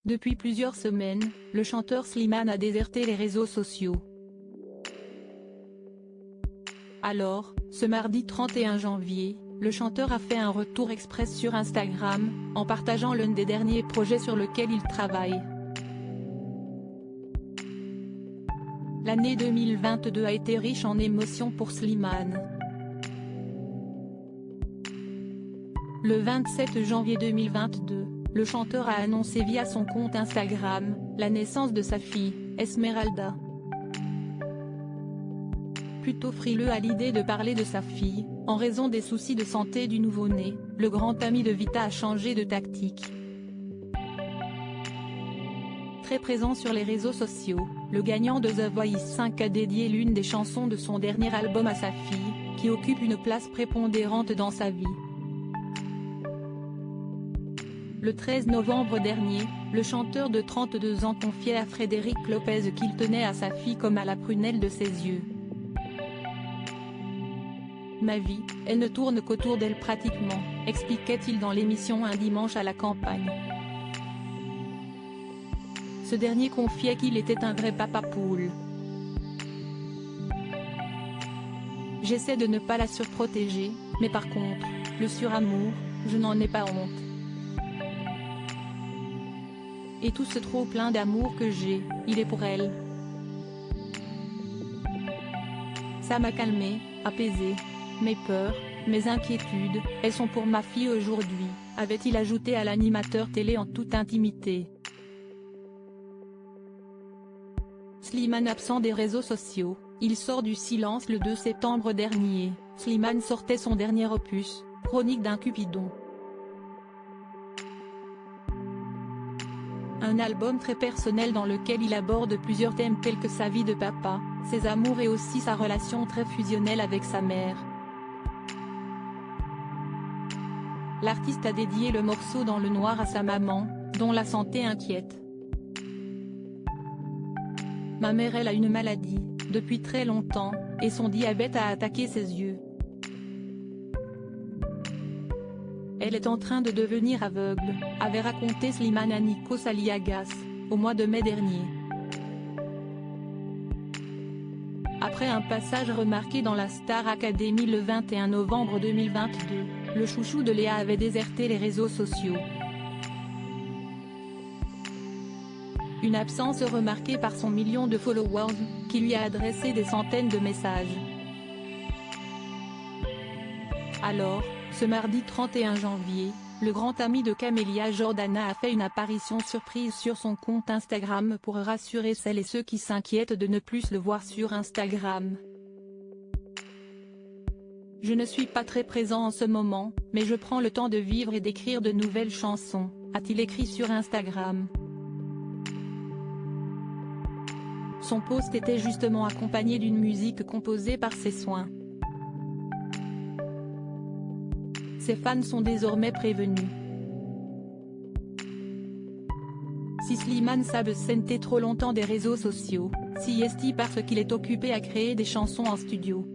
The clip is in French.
Depuis plusieurs semaines, le chanteur Slimane a déserté les réseaux sociaux. Alors, ce mardi 31 janvier, le chanteur a fait un retour express sur Instagram, en partageant l'un des derniers projets sur lequel il travaille. L'année 2022 a été riche en émotions pour Slimane. Le 27 janvier 2022, le chanteur a annoncé via son compte Instagram, la naissance de sa fille, Esmeralda. Plutôt frileux à l'idée de parler de sa fille, en raison des soucis de santé du nouveau-né, le grand ami de Vita a changé de tactique. Très présent sur les réseaux sociaux, le gagnant de The Voice 5 a dédié l'une des chansons de son dernier album à sa fille, qui occupe une place prépondérante dans sa vie. Le 13 novembre dernier, le chanteur de 32 ans confiait à Frédéric Lopez qu'il tenait à sa fille comme à la prunelle de ses yeux. Ma vie, elle ne tourne qu'autour d'elle pratiquement, expliquait-il dans l'émission Un dimanche à la campagne. Ce dernier confiait qu'il était un vrai papa poule. J'essaie de ne pas la surprotéger, mais par contre, le suramour, je n'en ai pas honte. Et tout ce trop plein d'amour que j'ai, il est pour elle. Ça m'a calmé, apaisé. Mes peurs, mes inquiétudes, elles sont pour ma fille aujourd'hui, avait-il ajouté à l'animateur télé en toute intimité. Slimane absent des réseaux sociaux, il sort du silence le 2 septembre dernier. Slimane sortait son dernier opus, Chronique d'un Cupidon. Un album très personnel dans lequel il aborde plusieurs thèmes tels que sa vie de papa, ses amours et aussi sa relation très fusionnelle avec sa mère. L'artiste a dédié le morceau Dans le noir à sa maman, dont la santé inquiète. Ma mère elle a une maladie, depuis très longtemps, et son diabète a attaqué ses yeux. Elle est en train de devenir aveugle, avait raconté Slimane à Nikos Aliagas, au mois de mai dernier. Après un passage remarqué dans la Star Academy le 21 novembre 2022, le chouchou de Léa avait déserté les réseaux sociaux. Une absence remarquée par son million de followers, qui lui a adressé des centaines de messages. Alors, ce mardi 31 janvier, le grand ami de Camélia Jordana a fait une apparition surprise sur son compte Instagram pour rassurer celles et ceux qui s'inquiètent de ne plus le voir sur Instagram. Je ne suis pas très présent en ce moment, mais je prends le temps de vivre et d'écrire de nouvelles chansons, a-t-il écrit sur Instagram. Son post était justement accompagné d'une musique composée par ses soins. Ses fans sont désormais prévenus. Si Slimane s'absentait trop longtemps des réseaux sociaux, si est-il parce qu'il est occupé à créer des chansons en studio.